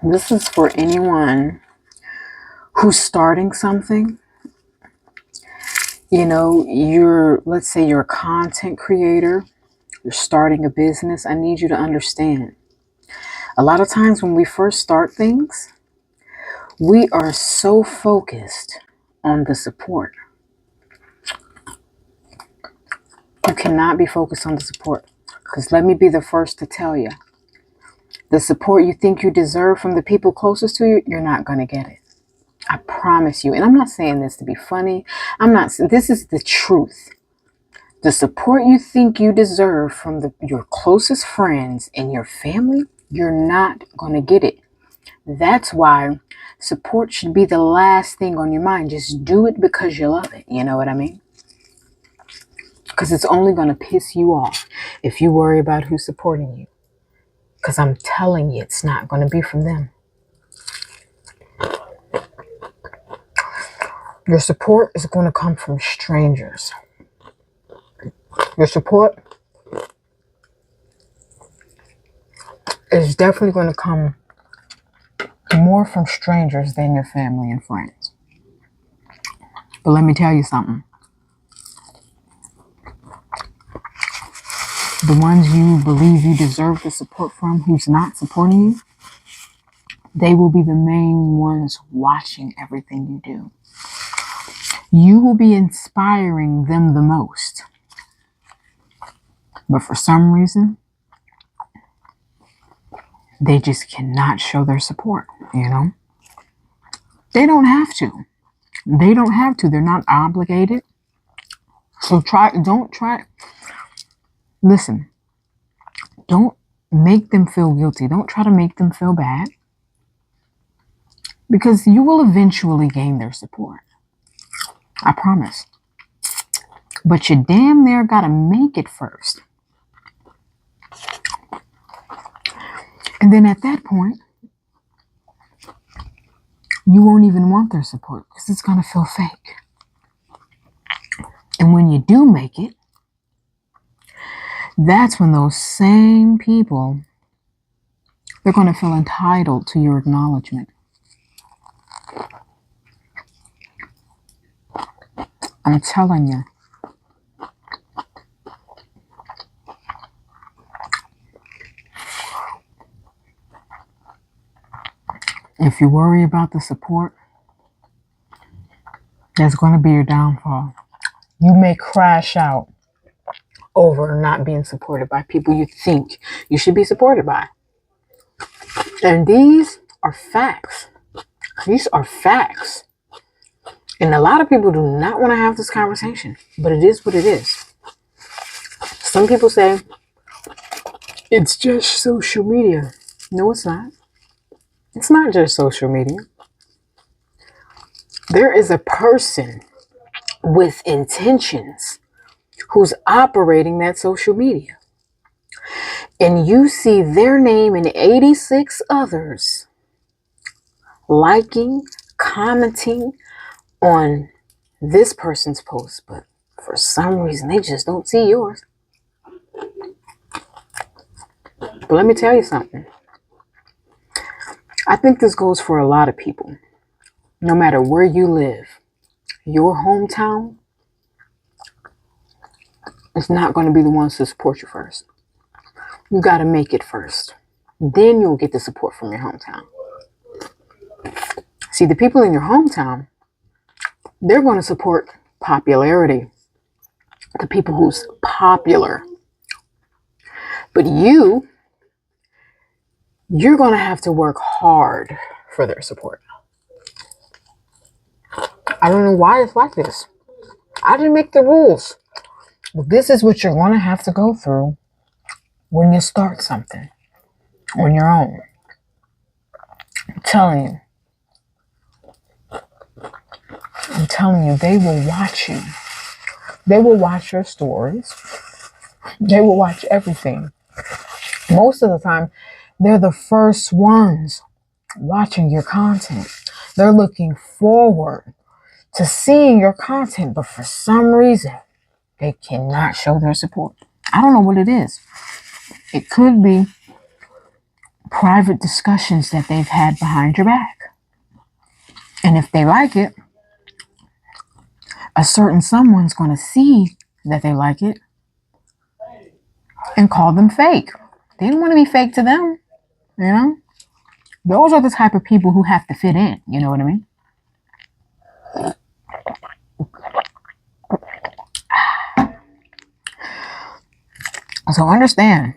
This is for anyone who's starting something. Let's say you're a content creator, you're starting a business. I need you to understand. A lot of times when we first start things, we are so focused on the support. You cannot be focused on the support. Because let me be the first to tell you, the support you think you deserve from the people closest to you, you're not going to get it. I promise you. And I'm not saying this to be funny. This is the truth. The support you think you deserve from your closest friends and your family, you're not going to get it. That's why support should be the last thing on your mind. Just do it because you love it. You know what I mean? Because it's only going to piss you off if you worry about who's supporting you. Because I'm telling you, it's not going to be from them. Your support is going to come from strangers. Your support is definitely going to come more from strangers than your family and friends. But let me tell you something. The ones you believe you deserve the support from who's not supporting you, they will be the main ones watching everything you do. You will be inspiring them the most. But for some reason, they just cannot show their support, They don't have to. They don't have to. They're not obligated. So listen, don't make them feel guilty. Don't try to make them feel bad. Because you will eventually gain their support. I promise. But you damn near gotta make it first. And then at that point, you won't even want their support because it's gonna feel fake. And when you do make it, that's when those same people, they're gonna feel entitled to your acknowledgement. I'm telling you. If you worry about the support, that's going to be your downfall. You may crash out over not being supported by people you think you should be supported by. And these are facts. These are facts. And a lot of people do not want to have this conversation, but it is what it is. Some people say, it's just social media. No, it's not. It's not just social media. There is a person with intentions who's operating that social media. And you see their name and 86 others liking, commenting on this person's post, but for some reason they just don't see yours. But let me tell you something. I think this goes for a lot of people. No matter where you live, your hometown is not going to be the ones to support you first. You got to make it first. Then you'll get the support from your hometown. See, the people in your hometown, they're going to support popularity. The people who's popular. But you're going to have to work hard for their support. I don't know why it's like this. I didn't make the rules. But this is what you're going to have to go through when you start something on your own. I'm telling you, they will watch you. They will watch your stories. They will watch everything. Most of the time, they're the first ones watching your content. They're looking forward to seeing your content, but for some reason, they cannot show their support. I don't know what it is. It could be private discussions that they've had behind your back. And if they like it, a certain someone's going to see that they like it and call them fake. They don't want to be fake to them, you know? Those are the type of people who have to fit in, you know what I mean? So understand,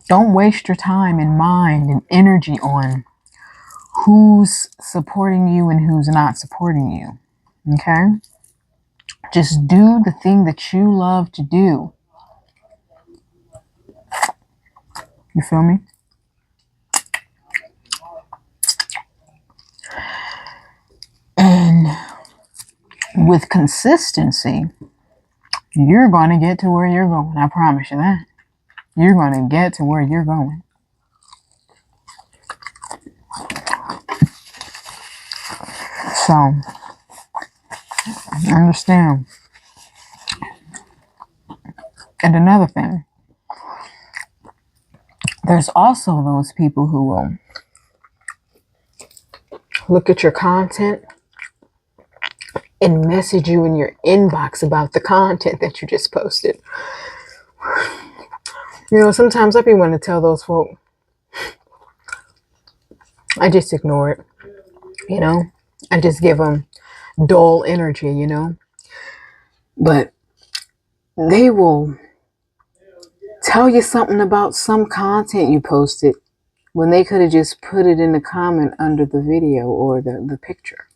don't waste your time and mind and energy on who's supporting you and who's not supporting you, okay? Just do the thing that you love to do. You feel me? And with consistency, you're going to get to where you're going. I promise you that. You're going to get to where you're going. So, understand. And another thing, there's also those people who will look at your content and message you in your inbox about the content that you just posted. You know, sometimes I be wanting to tell those folk, I just ignore it, you know? I just give them dull energy, you know? But they will tell you something about some content you posted when they could have just put it in the comment under the video or the picture.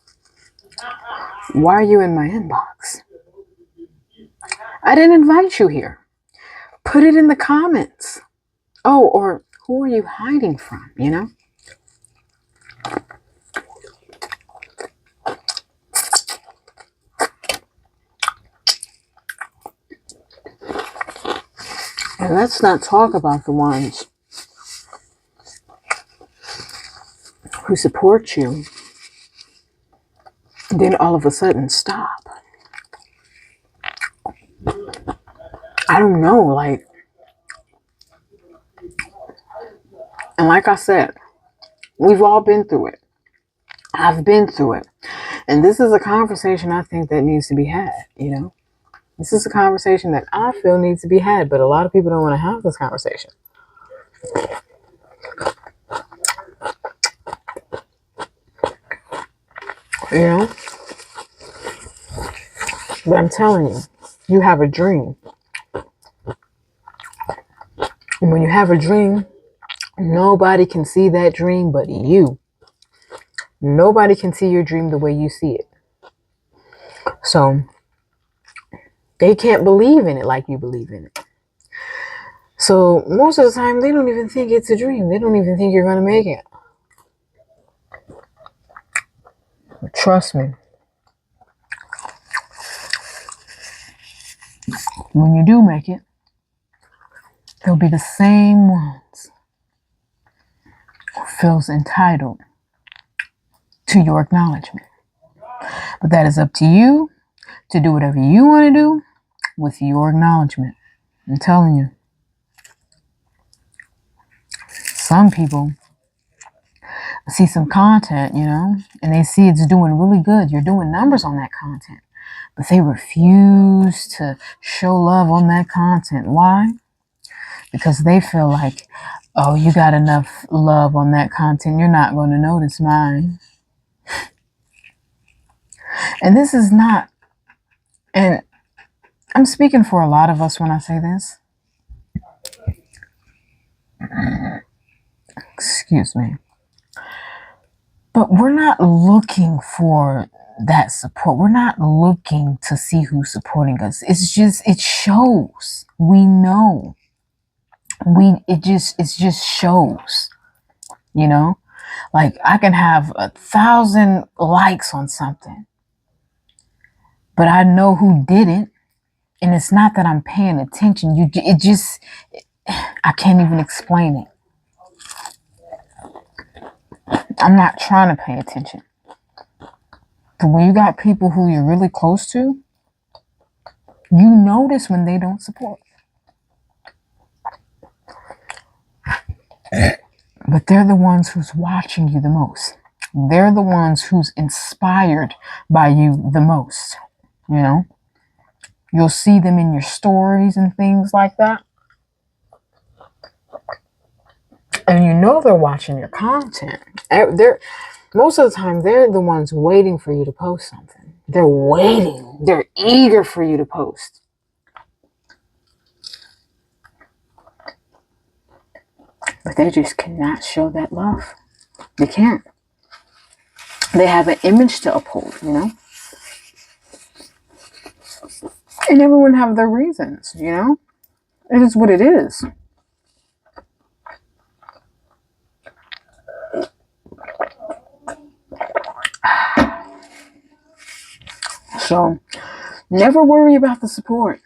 Why are you in my inbox? I didn't invite you here. Put it in the comments. Oh, or who are you hiding from, you know? And let's not talk about the ones who support you, then all of a sudden stop. I don't know, like, and like I said, we've all been through it. I've been through it. And this is a conversation I think that needs to be had, you know? This is a conversation that I feel needs to be had, but a lot of people don't want to have this conversation. You know? But I'm telling you, you have a dream. And when you have a dream, nobody can see that dream but you. Nobody can see your dream the way you see it. So they can't believe in it like you believe in it. So most of the time, they don't even think it's a dream. They don't even think you're going to make it. But trust me. When you do make it, they'll be the same ones who feels entitled to your acknowledgement. But that is up to you to do whatever you want to do with your acknowledgement. I'm telling you. Some people see some content, you know, and they see it's doing really good. You're doing numbers on that content. But they refuse to show love on that content. Why? Because they feel like, oh, you got enough love on that content. You're not going to notice mine. And this is not, and I'm speaking for a lot of us when I say this. Excuse me. But we're not looking for that support. We're not looking to see who's supporting us. It's just, it shows. We know. It just shows, you know? Like I can have 1,000 likes on something, but I know who did it. And it's not that I'm paying attention. I can't even explain it. I'm not trying to pay attention. But when you got people who you're really close to, you notice when they don't support. But they're the ones who's watching you the most. They're the ones who's inspired by you the most. You know, you'll see them in your stories and things like that. And you know they're watching your content. They're most of the time they're the ones waiting for you to post something. They're waiting. They're eager for you to post. But they just cannot show that love. They can't. They have an image to uphold, you know? And everyone have their reasons, you know? It is what it is. So, never worry about the support.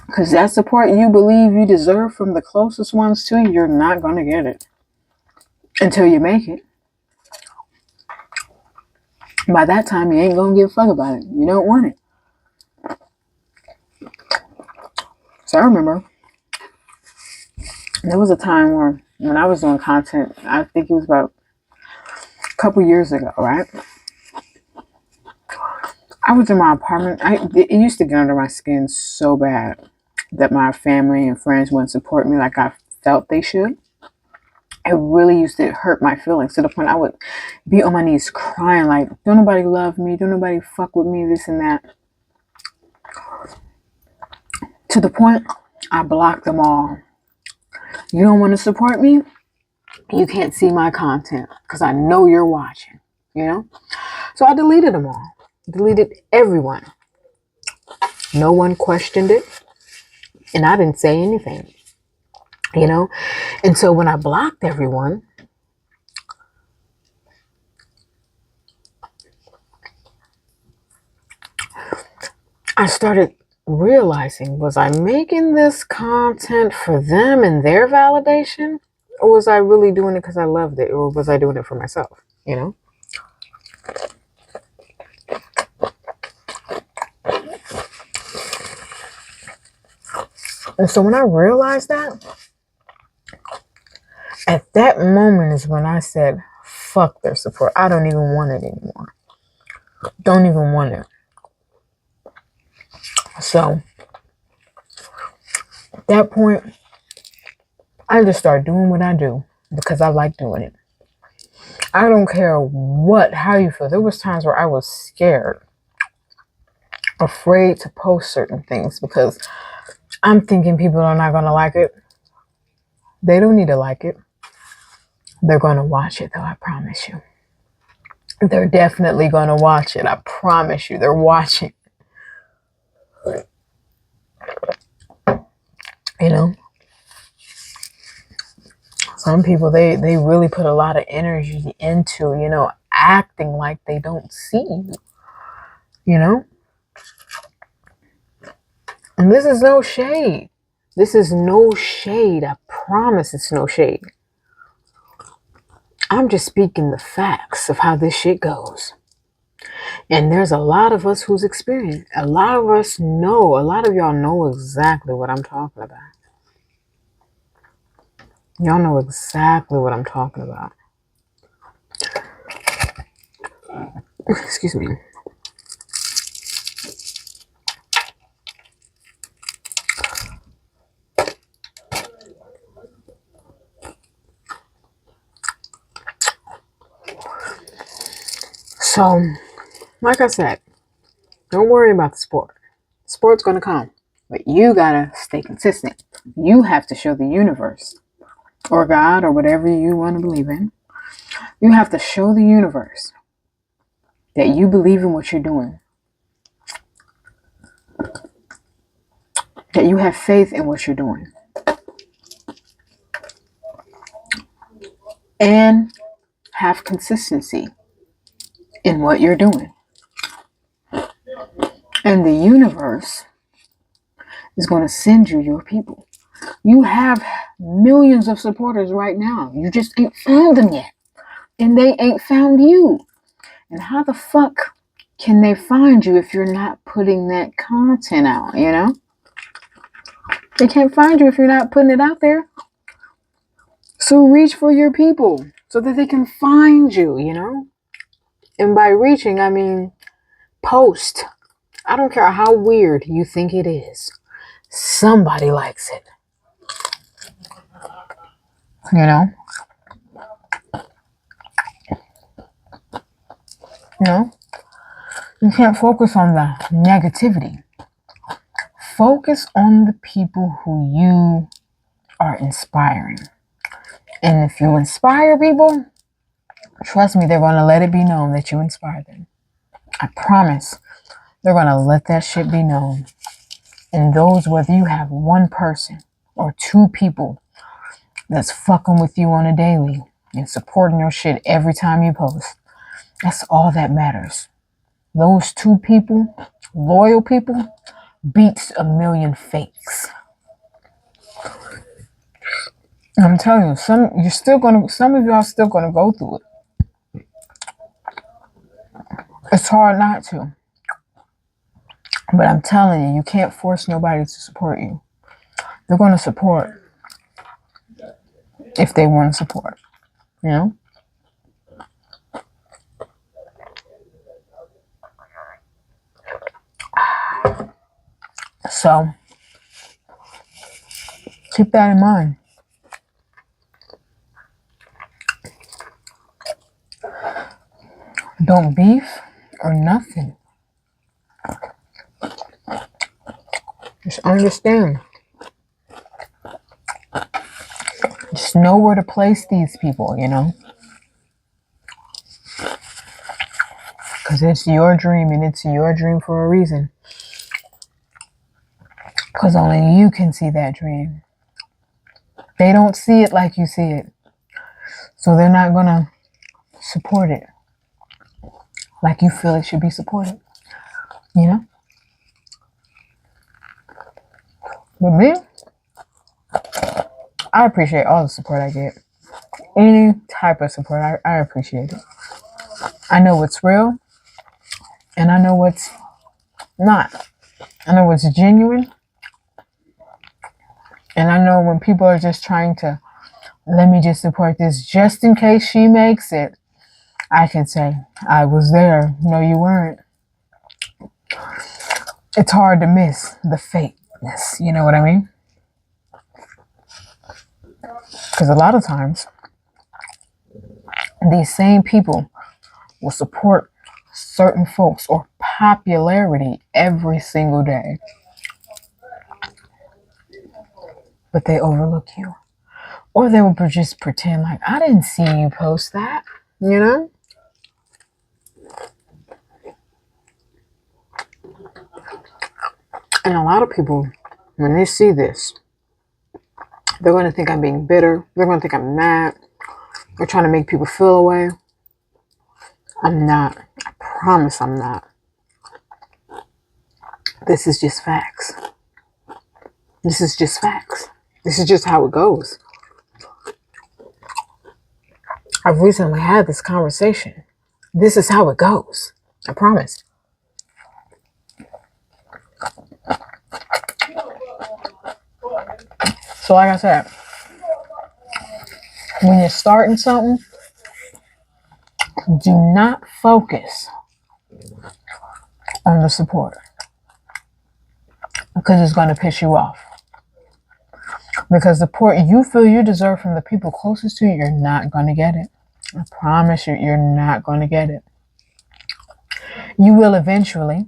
Because that support you believe you deserve from the closest ones to you, you're not going to get it. Until you make it. By that time, you ain't going to give a fuck about it. You don't want it. So I remember there was a time where when I was doing content, I think it was about a couple years ago, right? I was in my apartment. It used to get under my skin so bad that my family and friends wouldn't support me like I felt they should. It really used to hurt my feelings to the point I would be on my knees crying like, don't nobody love me, don't nobody fuck with me, this and that. To the point I blocked them all. You don't want to support me? You can't see my content because I know you're watching, you know? So I deleted them all. Deleted everyone. No one questioned it. And I didn't say anything, you know? And so when I blocked everyone, I started realizing, was I making this content for them and their validation? Or was I really doing it because I loved it? Or was I doing it for myself, you know? And so when I realized that, at that moment is when I said, fuck their support. I don't even want it anymore. Don't even want it. So at that point, I just started doing what I do because I like doing it. I don't care how you feel. There was times where I was scared, afraid to post certain things because I'm thinking people are not going to like it. They don't need to like it. They're going to watch it though, I promise you. They're definitely going to watch it. I promise you, they're watching. You know? Some people, they really put a lot of energy into, you know, acting like they don't see you. You know? And this is no shade. This is no shade. I promise it's no shade. I'm just speaking the facts of how this shit goes. And there's a lot of us who's experienced. A lot of us know. A lot of y'all know exactly what I'm talking about. Y'all know exactly what I'm talking about. Excuse me. So, like I said, don't worry about the sport. Sport's going to come. But you got to stay consistent. You have to show the universe or God or whatever you want to believe in. You have to show the universe that you believe in what you're doing. That you have faith in what you're doing. And have consistency in what you're doing. And the universe is going to send you your people. You have millions of supporters right now. You just ain't found them yet. And they ain't found you. And how the fuck can they find you if you're not putting that content out, you know? They can't find you if you're not putting it out there. So reach for your people so that they can find you, you know? And by reaching, I mean post. I don't care how weird you think it is. Somebody likes it. You know? You know? You can't focus on the negativity. Focus on the people who you are inspiring. And if you inspire people, trust me, they're going to let it be known that you inspire them. I promise they're going to let that shit be known. And those, whether you have one person or two people that's fucking with you on a daily and supporting your shit every time you post, that's all that matters. Those two people, loyal people, beats a million fakes. I'm telling you, some of y'all still gonna go through it. It's hard not to. But I'm telling you, you can't force nobody to support you. They're gonna support if they want to support, you know? So keep that in mind. Don't beef or nothing. Just understand. Just know where to place these people, you know? Because it's your dream and it's your dream for a reason. Because only you can see that dream. They don't see it like you see it. So they're not going to support it like you feel it should be supported. You know? With me, I appreciate all the support I get. Any type of support, I appreciate it. I know what's real and I know what's not. I know what's genuine. And I know when people are just trying to, let me just support this just in case she makes it, I can say, I was there. No, you weren't. It's hard to miss the fakeness. You know what I mean? Because a lot of times, these same people will support certain folks or popularity every single day. But they overlook you. Or they will just pretend like, I didn't see you post that. You know? And a lot of people, when they see this, they're going to think I'm being bitter. They're going to think I'm mad. They're trying to make people feel away. I'm not. I promise I'm not. This is just facts. This is just facts. This is just how it goes. I've recently had this conversation. This is how it goes. I promise. So like I said, when you're starting something, do not focus on the support because it's going to piss you off. Because the support you feel you deserve from the people closest to you, you're not going to get it. I promise you, you're not going to get it. You will eventually,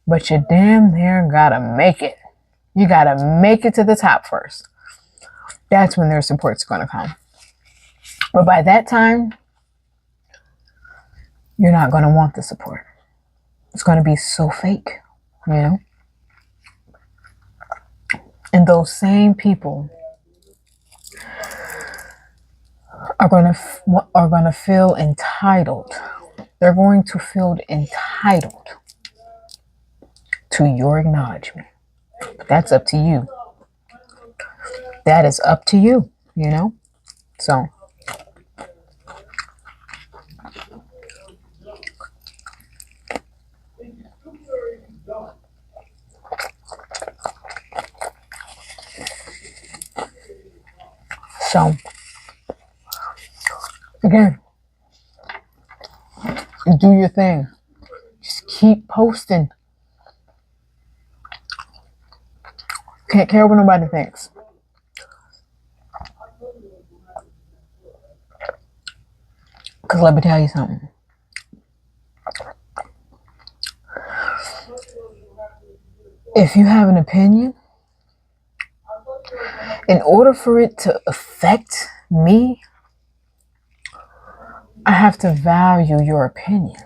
but you damn near gotta make it. You gotta make it to the top first. That's when their support's going to come. But by that time, you're not going to want the support. It's going to be so fake, you know? And those same people are going to feel entitled. They're going to feel entitled to your acknowledgement. But that's up to you. That is up to you, you know? So Again, do your thing. Just keep posting. Can't care what nobody thinks. Because let me tell you something. If you have an opinion, in order for it to affect me, I have to value your opinion.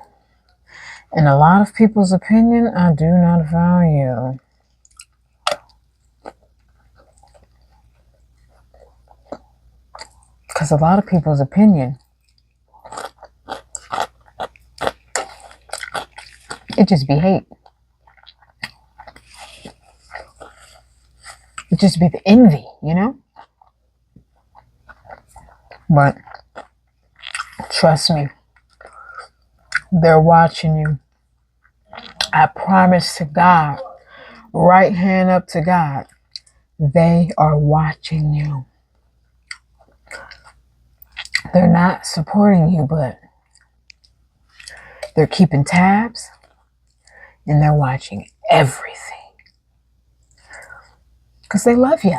And a lot of people's opinion, I do not value. Because a lot of people's opinion, it just be hate. It just be the envy, you know? But trust me, they're watching you. I promise to God, right hand up to God, they are watching you. They're not supporting you, but they're keeping tabs and they're watching everything. Because they love you.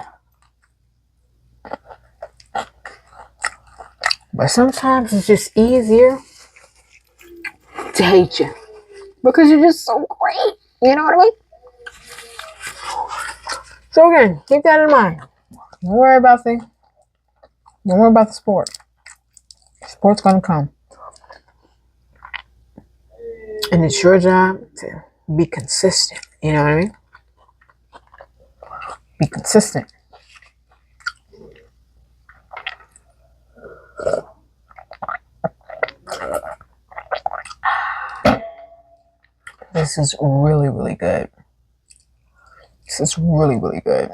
But sometimes it's just easier to hate you. Because you're just so great. You know what I mean? So again, keep that in mind. Don't worry about things. Don't worry about the sport. Sport's gonna come. And it's your job to be consistent. You know what I mean? Be consistent. This is really, really good. This is really, really good.